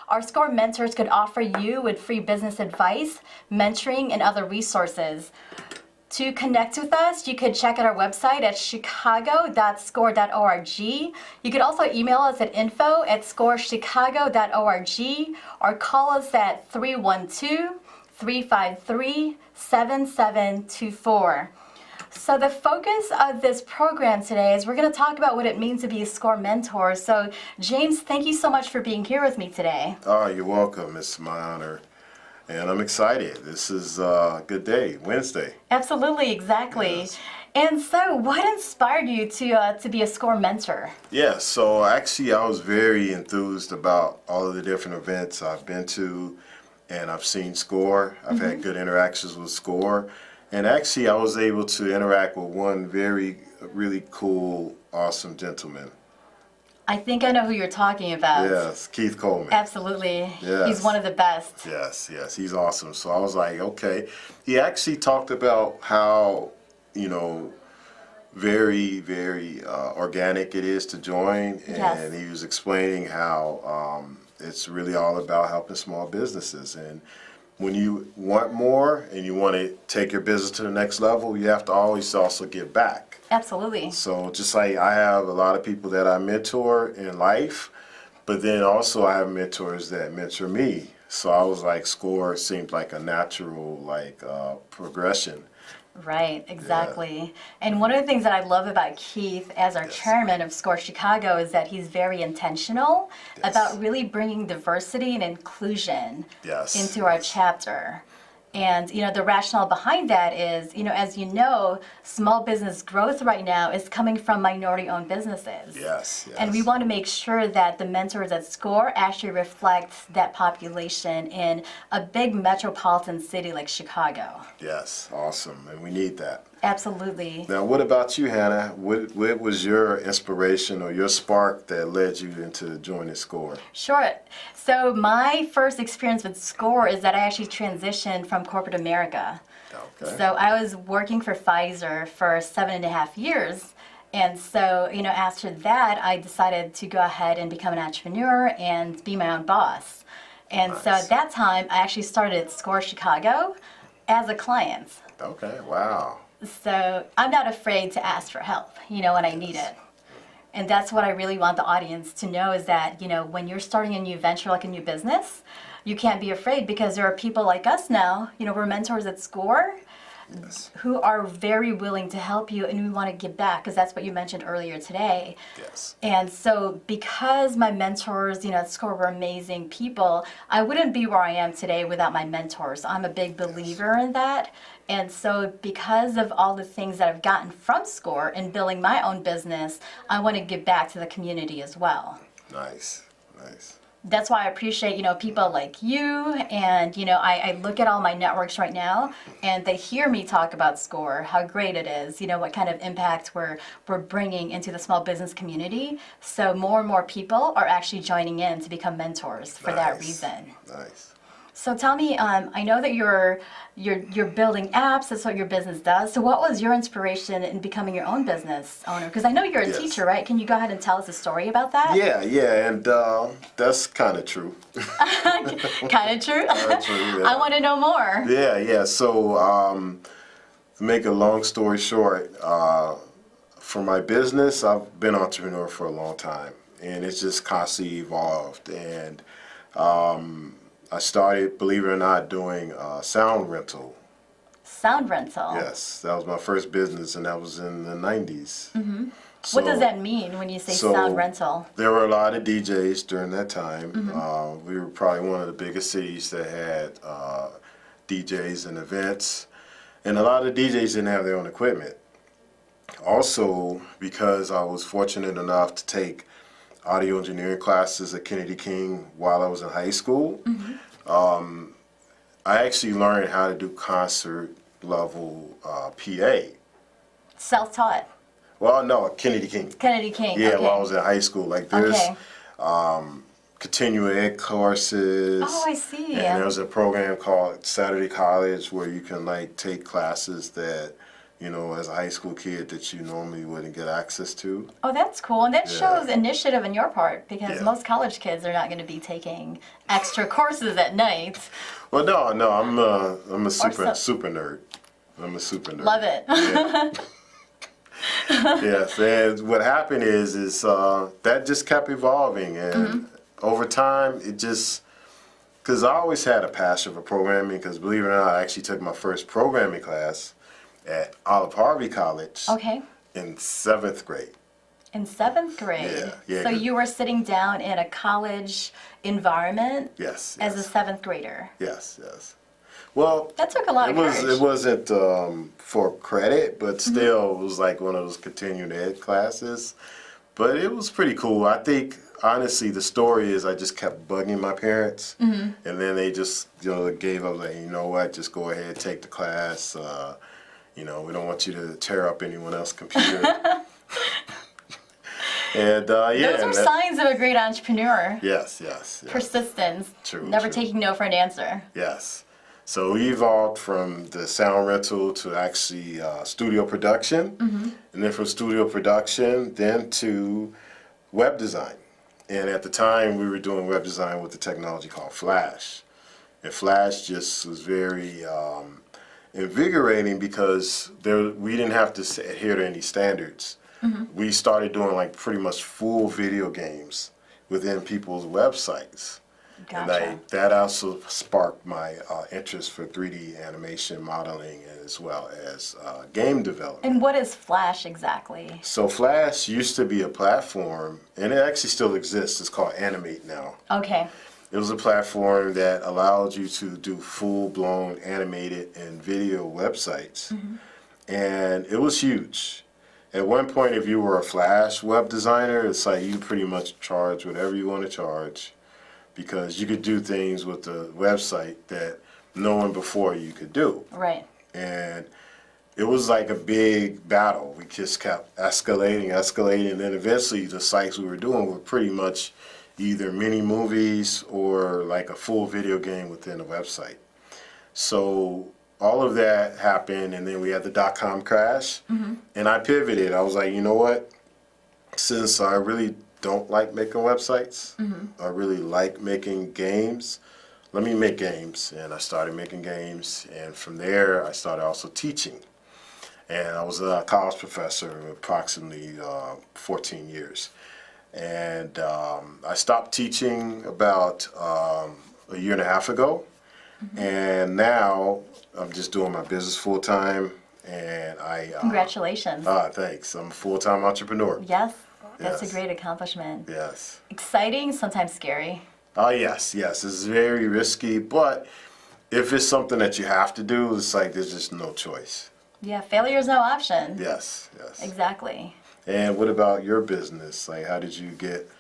our SCORE mentors could offer you with free business advice, mentoring, and other resources. To connect with us, you could check out our website at chicago.score.org. You could also email us at info@scorechicago.org or call us at 312-353-7724. So the focus of this program today is we're going to talk about what it means to be a SCORE mentor. So James, thank you so much for being here with me today. Oh, you're welcome. It's my honor. And I'm excited. This is a good day, Wednesday. Absolutely, exactly. Yes. And so what inspired you to be a SCORE mentor? Yeah, so actually I was very enthused about all of the different events I've been to, and I've seen SCORE. I've had good interactions with SCORE. And actually I was able to interact with one really cool, awesome gentleman. I think I know who you're talking about. Yes, Keith Coleman. Absolutely. Yes. He's one of the best. Yes, he's awesome. So I was like, okay. He actually talked about how, very organic it is to join. And Yes. he was explaining how it's really all about helping small businesses. And when you want more and you want to take your business to the next level, you have to always also give back. Absolutely. So just like I have a lot of people that I mentor in life, but then also I have mentors that mentor me. So I was like, SCORE seemed like a natural progression. Right, exactly. And one of the things that I love about Keith as our Yes. chairman of SCORE Chicago is that he's very intentional Yes. about really bringing diversity and inclusion Yes. into our chapter. And, the rationale behind that is, as you know, small business growth right now is coming from minority-owned businesses. Yes. And we want to make sure that the mentors at SCORE actually reflect that population in a big metropolitan city like Chicago. Yes, awesome. And we need that. Absolutely. Now, what about you, Hannah? What was your inspiration or your spark that led you into joining SCORE? Sure. So my first experience with SCORE is that I actually transitioned from corporate America. Okay. So I was working for Pfizer for 7.5 years. And so, after that, I decided to go ahead and become an entrepreneur and be my own boss. And so Nice. at that time, I actually started at SCORE Chicago as a client. Okay, wow. So I'm not afraid to ask for help, when I need it. And that's what I really want the audience to know is that, when you're starting a new venture, like a new business, you can't be afraid because there are people like us now, we're mentors at SCORE Yes. who are very willing to help you, and we want to give back because that's what you mentioned earlier today. Yes. And so because my mentors, at SCORE were amazing people, I wouldn't be where I am today without my mentors. I'm a big believer in that. And so because of all the things that I've gotten from SCORE in building my own business, I want to give back to the community as well. Nice. That's why I appreciate, people like you, and, I look at all my networks right now, and they hear me talk about SCORE, how great it is, what kind of impact we're bringing into the small business community. So more and more people are actually joining in to become mentors for that reason. Nice. So tell me, I know that you're building apps. That's what your business does. So what was your inspiration in becoming your own business owner? Because I know you're a Yes. teacher, right? Can you go ahead and tell us a story about that? Yeah, and that's kind of true. Kind of true? True, yeah. I want to know more. Yeah. So, to make a long story short, for my business, I've been an entrepreneur for a long time, and it's just constantly evolved. And I started, believe it or not, doing sound rental. Sound rental. Yes, that was my first business, and that was in the 90s. Mm-hmm. What does that mean when you say sound rental? There were a lot of DJs during that time. We were probably one of the biggest cities that had DJs and events, and a lot of DJs didn't have their own equipment. Also, because I was fortunate enough to take audio engineering classes at Kennedy King while I was in high school, I actually learned how to do concert level PA. Self-taught. Well, no, Kennedy King. Kennedy King. Yeah, Okay. while I was in high school. Like there's Okay. continuing ed courses. Oh, I see. And there was a program called Saturday College where you can like take classes that you know, as a high school kid that you normally wouldn't get access to. Oh, that's cool. And that Yeah. shows initiative on your part because Yeah. most college kids are not going to be taking extra courses at night. Well, no, I'm a super so- nerd. I'm a super nerd. Love it. Yeah. Yes, and what happened is that just kept evolving, and over time, it just because I always had a passion for programming. Because believe it or not, I actually took my first programming class at Olive Harvey College Okay. in 7th grade. In 7th grade. Yeah, So 'cause- you were sitting down in a college environment Yes, as a yes, 7th grader. yes, yes. Well, That took a lot of courage. it wasn't for credit, but still, it was like one of those continuing ed classes. But it was pretty cool. I think honestly, the story is I just kept bugging my parents, and then they just gave up. Like, you know what, just go ahead, take the class. We don't want you to tear up anyone else's computer. And yeah, Those are signs of a great entrepreneur. yes, yes, yes. Persistence. True, Never true. taking no for an answer. Yes. So we evolved from the sound rental to actually studio production, and then from studio production, then to web design. And at the time, we were doing web design with the technology called Flash. And Flash just was very invigorating because we didn't have to adhere to any standards. We started doing like pretty much full video games within people's websites. Gotcha. And that also sparked my interest for 3D animation modeling as well as game development. And what is Flash exactly? So Flash used to be a platform, and it actually still exists. It's called Animate now. Okay. It was a platform that allowed you to do full-blown animated and video websites. And it was huge. At one point, if you were a Flash web designer, it's like you pretty much charge whatever you want to charge, because you could do things with the website that no one before you could do. Right. And it was like a big battle. We just kept escalating, and then eventually the sites we were doing were pretty much either mini movies or like a full video game within a website. So all of that happened, and then we had the .com crash, and I pivoted. I was like, you know what? Since I really don't like making websites, I really like making games. Let me make games, and I started making games, and from there I started also teaching. And I was a college professor approximately 14 years. And I stopped teaching about a year and a half ago, and now I'm just doing my business full time. And Congratulations. thanks. I'm a full-time entrepreneur. Yes. That's Yes. a great accomplishment. Yes. Exciting, sometimes scary. Oh, yes. It's very risky, but if it's something that you have to do, it's like there's just no choice. Yeah, failure is no option. Yes. Exactly. And what about your business? Like, how did you get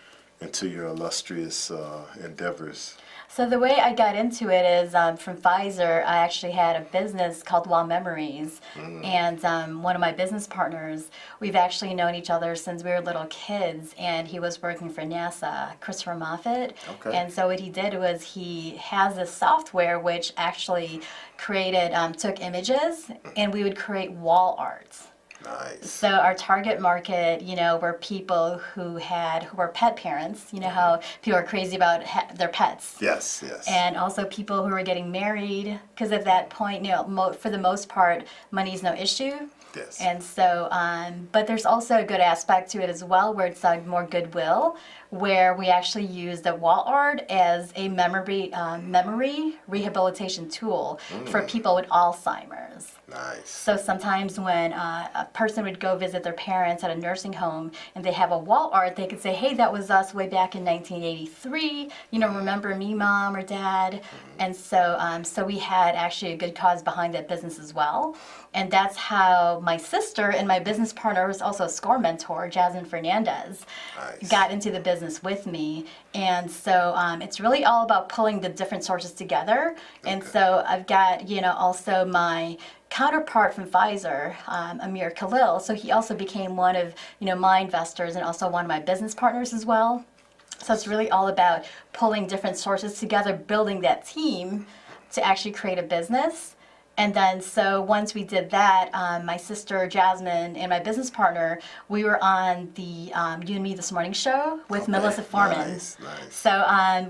into your illustrious endeavors? So the way I got into it is from Pfizer. I actually had a business called Wall Memories, and one of my business partners, we've actually known each other since we were little kids, and he was working for NASA, Christopher Moffat. Okay. And so what he did was he has this software which actually created, took images, and we would create wall art. Nice. So our target market, were people who were pet parents. You know how people are crazy about their pets. Yes. And also people who are getting married, because at that point, for the most part, money is no issue. Yes. And so, but there's also a good aspect to it as well, where it's more goodwill, where we actually use the wall art as a memory rehabilitation tool for people with Alzheimer's. Nice. So sometimes when a person would go visit their parents at a nursing home and they have a wall art, they could say, hey, that was us way back in 1983. Remember me, Mom or Dad? And so we had actually a good cause behind that business as well. And that's how my sister and my business partner, was also a SCORE mentor, Jasmine Fernandez, Nice. got into the business with me. And so it's really all about pulling the different sources together. And so I've got, also my counterpart from Pfizer, Amir Khalil. So he also became one of, my investors and also one of my business partners as well. So it's really all about pulling different sources together, building that team to actually create a business. And then, so once we did that, my sister Jasmine and my business partner, we were on the You and Me This Morning show with Okay. Melissa Foreman. Nice, nice. So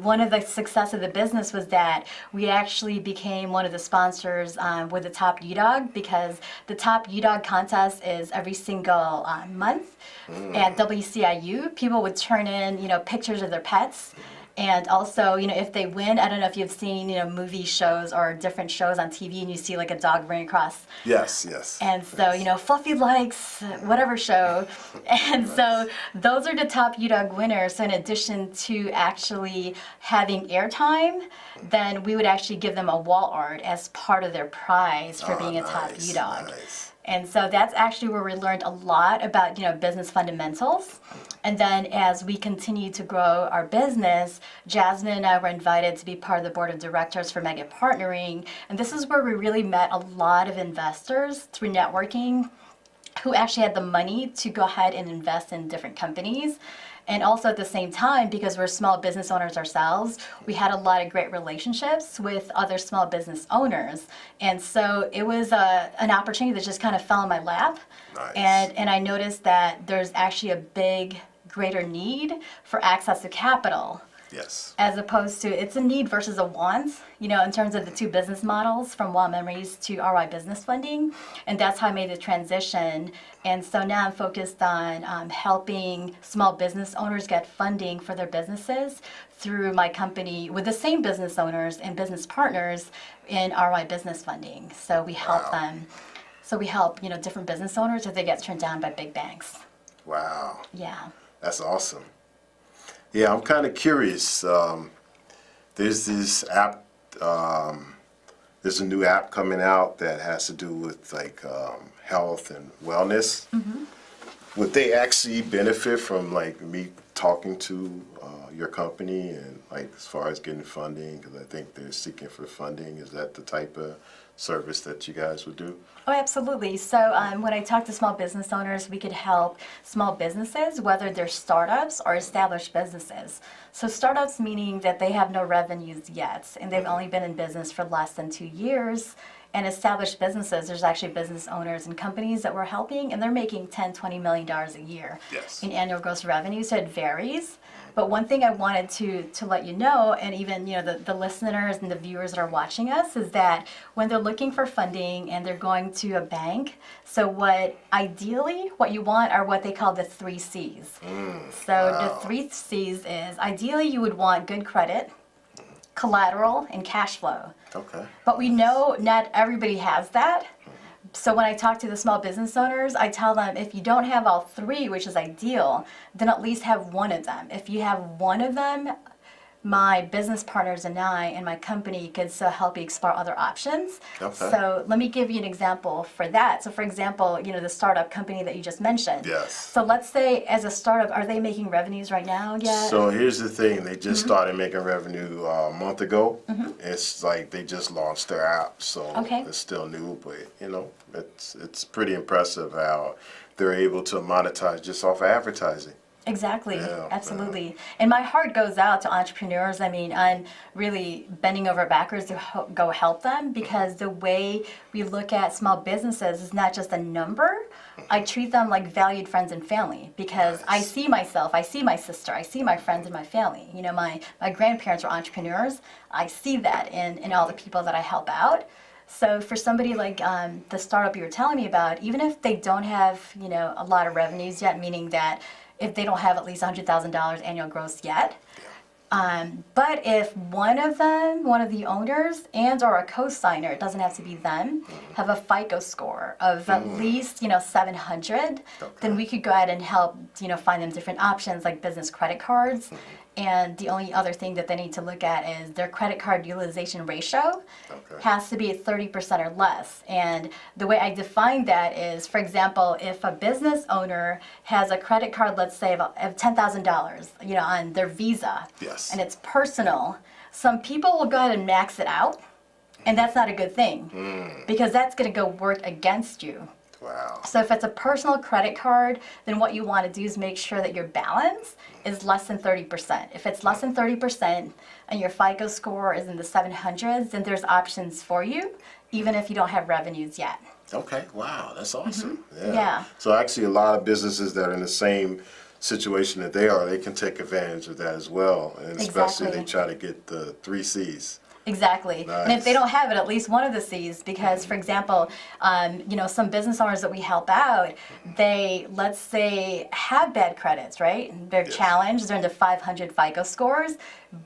one of the success of the business was that we actually became one of the sponsors with the Top U-Dog, because the Top U-Dog contest is every single month at WCIU. People would turn in, pictures of their pets. And also, if they win, I don't know if you've seen, movie shows or different shows on TV, and you see like a dog running across. Yes, yes. And so, Fluffy likes whatever show. And so those are the top U-Dog winners. So in addition to actually having airtime, then we would actually give them a wall art as part of their prize for being a top Nice, U-Dog. nice. And so that's actually where we learned a lot about, business fundamentals. And then as we continue to grow our business, Jasmine and I were invited to be part of the board of directors for Mega Partnering. And this is where we really met a lot of investors through networking who actually had the money to go ahead and invest in different companies. And also at the same time, because we're small business owners ourselves, we had a lot of great relationships with other small business owners. And so it was an opportunity that just kind of fell in my lap. Nice. And I noticed that there's actually a greater need for access to capital. Yes. As opposed to, it's a need versus a want, in terms of the two business models from Wild Memories to ROI Business Funding. And that's how I made the transition. And so now I'm focused on helping small business owners get funding for their businesses through my company with the same business owners and business partners in ROI Business Funding. So we help them. So we help, different business owners if they get turned down by big banks. Wow. Yeah. That's awesome. Yeah, I'm kind of curious. There's this app, there's a new app coming out that has to do with like health and wellness. Would they actually benefit from like me talking to your company and like as far as getting funding? Because I think they're seeking for funding. Is that the type of service that you guys would do? Oh, absolutely. So when I talk to small business owners, we could help small businesses, whether they're startups or established businesses. So startups meaning that they have no revenues yet, and they've only been in business for less than 2 years. And established businesses, there's actually business owners and companies that we're helping, and they're making $10, $20 million a year Yes. in annual gross revenue, so it varies. But one thing I wanted to let you know, and even the listeners and the viewers that are watching us, is that when they're looking for funding and they're going to a bank, so what you want are what they call the 3 C's. So wow. the 3 C's is ideally you would want good credit, collateral, and cash flow. Okay. But we know not everybody has that. So when I talk to the small business owners, I tell them if you don't have all 3, which is ideal, then at least have one of them. If you have one of them, my business partners and I and my company could still help you explore other options. Okay. So let me give you an example for that. So for example, the startup company that you just mentioned. Yes. So let's say as a startup, are they making revenues right now yet? So here's the thing, they just started making revenue a month ago. It's like they just launched their app, so Okay. it's still new, but it's pretty impressive how they're able to monetize just off of advertising. Exactly, Yeah, absolutely. And my heart goes out to entrepreneurs. I mean, I'm really bending over backwards to go help them, because the way we look at small businesses is not just a number. I treat them like valued friends and family, because I Nice. see myself, I see my sister, I see my friends and my family. My grandparents were entrepreneurs. I see that in all the people that I help out. So for somebody like the startup you were telling me about, even if they don't have, a lot of revenues yet, meaning that if they don't have at least $100,000 annual gross yet. But if one of the owners and or a co-signer, it doesn't have to be them, have a FICO score of at least 700, then we could go ahead and help find them different options like business credit cards. And the only other thing that they need to look at is their credit card utilization ratio has to be at 30% or less. And the way I define that is, for example, if a business owner has a credit card, let's say of $10,000, on their Visa, Yes. and it's personal, some people will go ahead and max it out, and that's not a good thing, because that's going to go work against you. Wow. So if it's a personal credit card, then what you want to do is make sure that your balance is less than 30%. If it's less than 30% and your FICO score is in the 700s, then there's options for you, even if you don't have revenues yet. Okay. Wow. That's awesome. Yeah. So actually, a lot of businesses that are in the same situation that they are, they can take advantage of that as well, and especially if they Exactly. try to get the 3 C's. Exactly. And if they Nice. don't have it, at least one of the C's, because for example, some business owners that we help out, they, let's say, have bad credits, right? They're Yes. challenged, they're in the 500 FICO scores,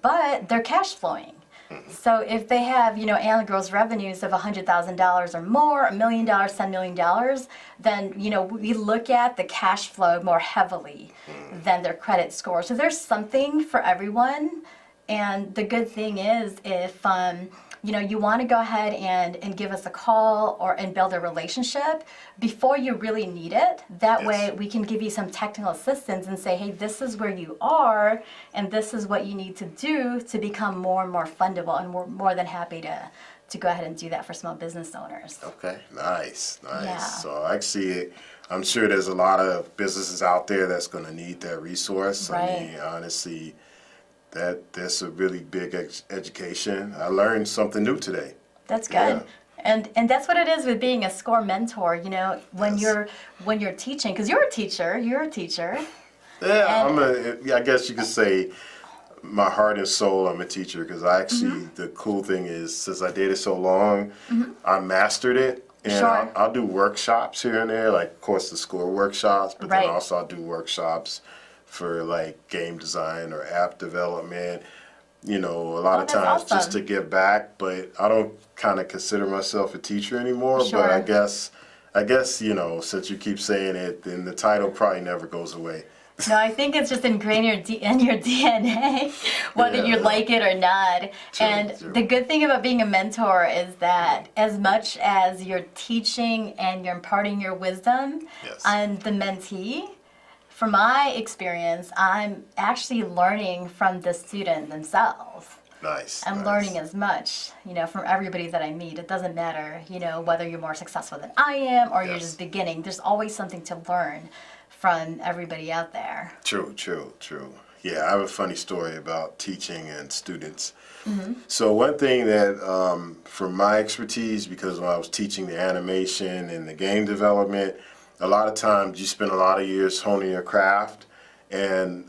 but they're cash flowing. So if they have, annual gross revenues of $100,000 or more, $1 million, $10 million, then, we look at the cash flow more heavily than their credit score. So there's something for everyone. And the good thing is if, you want to go ahead and give us a call and build a relationship before you really need it. That Yes. way we can give you some technical assistance and say, hey, this is where you are and this is what you need to do to become more and more fundable. And we're more than happy to go ahead and do that for small business owners. Okay. Nice. Nice. Yeah. So actually, I'm sure there's a lot of businesses out there that's going to need that resource. I Right. mean, honestly, that's a really big education. I learned something new today. That's good. Yeah. And that's what it is with being a SCORE mentor, when Yes. you're teaching, because you're a teacher. Yeah, And- I guess you could say my heart and soul, I'm a teacher because I actually, the cool thing is, since I did it so long, I mastered it. And Sure. I'll do workshops here and there, like, of course, the SCORE workshops, but Right. then also I'll do workshops for like game design or app development. A lot of that's times just awesome. to give back, but I don't kind of consider myself a teacher anymore. But Sure. I guess, since you keep saying it, then the title probably never goes away. No, I think it's just ingrained in your DNA, whether you Yeah. like it or not. True, And true. the good thing about being a mentor is that as much as you're teaching and you're imparting your wisdom Yes. on the mentee, from my experience, I'm actually learning from the student themselves. Nice. I'm nice. learning as much, from everybody that I meet. It doesn't matter, whether you're more successful than I am or you're Yes. just beginning. There's always something to learn from everybody out there. True. Yeah, I have a funny story about teaching and students. So one thing that, from my expertise, because when I was teaching the animation and the game development, a lot of times you spend a lot of years honing your craft, and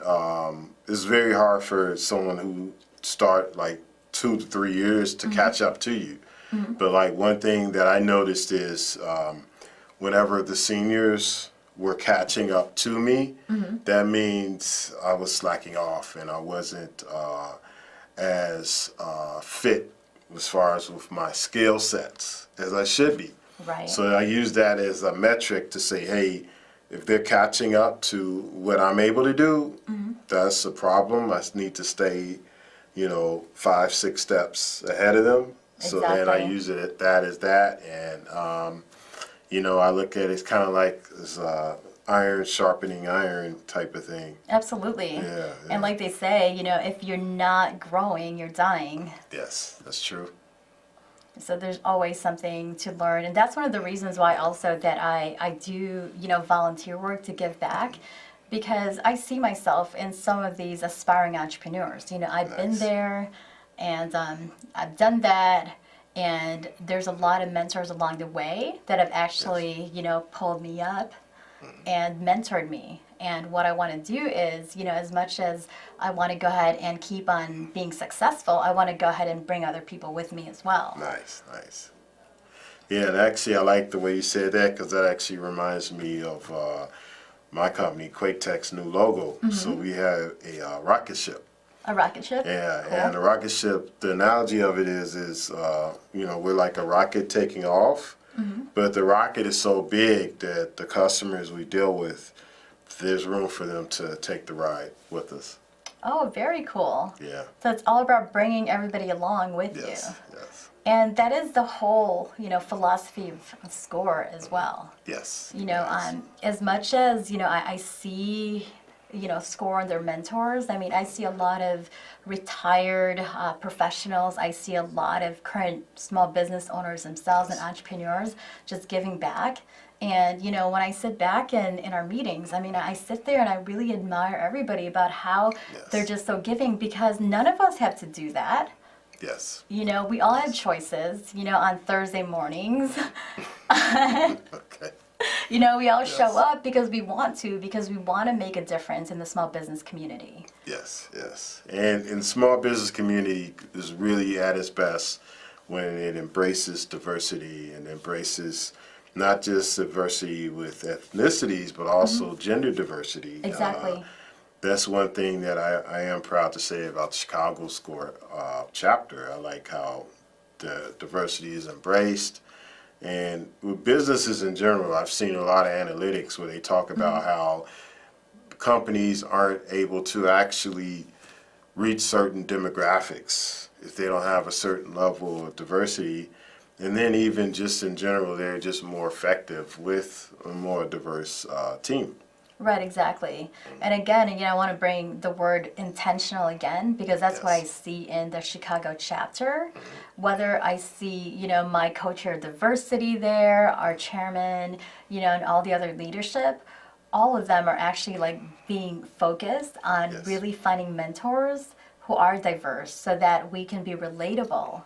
it's very hard for someone who start like 2 to 3 years to catch up to you. But like one thing that I noticed is whenever the seniors were catching up to me, that means I was slacking off and I wasn't as fit as far as with my skill sets as I should be. Right. So I use that as a metric to say, hey, if they're catching up to what I'm able to do, that's a problem. I need to stay, 5, 6 steps ahead of them. So then I Exactly. use that as that, and I look at it as kind of like this iron sharpening iron type of thing. Absolutely. Yeah. And like they say, if you're not growing, you're dying. Yes, that's true. So there's always something to learn. And that's one of the reasons why also that I do, volunteer work to give back. Because I see myself in some of these aspiring entrepreneurs. I've been Nice. there and I've done that. And there's a lot of mentors along the way that have actually, pulled me up and mentored me. And what I want to do is, as much as I want to go ahead and keep on being successful, I want to go ahead and bring other people with me as well. Nice. Yeah, and actually I like the way you said that because that actually reminds me of my company, QuakeTech's new logo. So we have a rocket ship. A rocket ship? Yeah, Cool. and the rocket ship, the analogy of it is we're like a rocket taking off, but the rocket is so big that the customers we deal with, there's room for them to take the ride with us. Oh, very cool. Yeah. So it's all about bringing everybody along with Yes. you. Yes. And that is the whole, philosophy of SCORE as well. Yes. As much as, I see, SCORE and their mentors, I see a lot of retired professionals. I see a lot of current small business owners themselves and entrepreneurs just giving back. And, you know, when I sit back in our meetings, I mean, I sit there and I really admire everybody about how they're Yes. just so giving because none of us have to do that. Yes. You know, we all have choices, you know, on Thursday mornings. Okay. You know, we all show Yes. up because we want to make a difference in the small business community. Yes, yes. And the small business community is really at its best when it embraces diversity and embraces not just diversity with ethnicities, but also gender diversity. Exactly. That's one thing that I am proud to say about the Chicago SCORE chapter. I like how the diversity is embraced. And with businesses in general, I've seen a lot of analytics where they talk about how companies aren't able to actually reach certain demographics if they don't have a certain level of diversity. And then even just in general, they're just more effective with a more diverse team. Right, exactly. And again, you know, I want to bring the word intentional again because that's what I Yes. see in the Chicago chapter. Whether I see, you know, my co-chair of diversity there, our chairman, you know, and all the other leadership, all of them are actually like being focused on Yes. really finding mentors who are diverse so that we can be relatable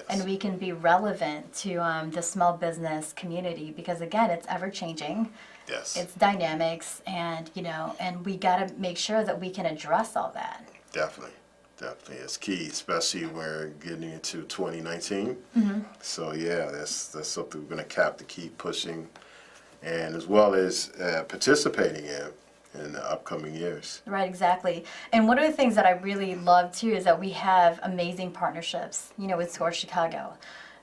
and Yes. we can be relevant to the small business community because again, it's ever changing. Yes. It's dynamics and you know and we got to make sure that we can address all that. Definitely. Definitely. It's key, especially when we're getting into 2019. So yeah, that's something we're going to have to keep pushing and as well as participating in the upcoming years. Right, exactly. And one of the things that I really love too is that we have amazing partnerships, you know, with SCORE Chicago.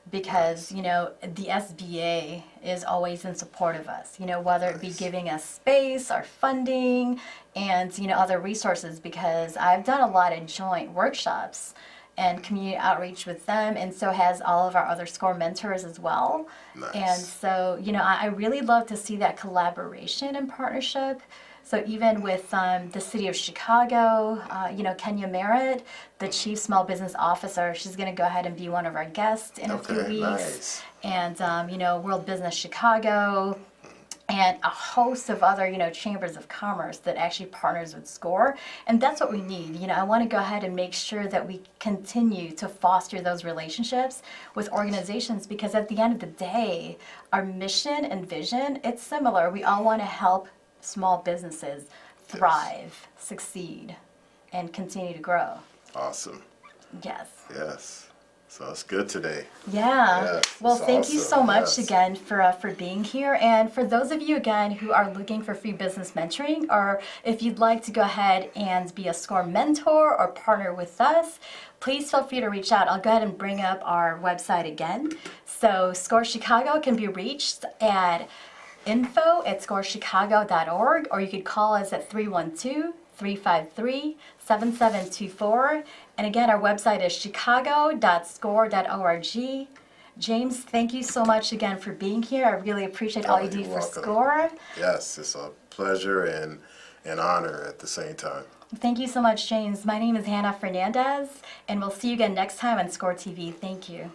Because, you know, the SBA is always in support of us, you know, whether it be Nice. giving us space or funding and, you know, other resources. Because I've done a lot of joint workshops and community outreach with them, and so has all of our other SCORE mentors as well. Nice. And so, you know, I really love to see that collaboration and partnership. So even with the city of Chicago, you know, Kenya Merritt, the chief small business officer, she's going to go ahead and be one of our guests in a few Okay, weeks. nice. And, you know, World Business Chicago, and a host of other, you know, chambers of commerce that actually partners with SCORE. And that's what we need. You know, I want to go ahead and make sure that we continue to foster those relationships with organizations because at the end of the day, our mission and vision, it's similar. We all want to help small businesses thrive, succeed, and continue to grow. Awesome. Yes. Yes. So it's good today. Yeah. Yes, Well, it's thank you so awesome. much Yes. again for being here. And for those of you again who are looking for free business mentoring, or if you'd like to go ahead and be a SCORE mentor or partner with us, please feel free to reach out. I'll go ahead and bring up our website again. So SCORE Chicago can be reached at info@scorechicago.org, or you could call us at 312-353-7724. And again, our website is chicago.score.org. James, thank you so much again for being here. I really appreciate all Oh, you do you're for welcome. SCORE. Yes, it's a pleasure and an honor at the same time. Thank you so much, James. My name is Hannah Fernandez, and we'll see you again next time on SCORE TV. Thank you.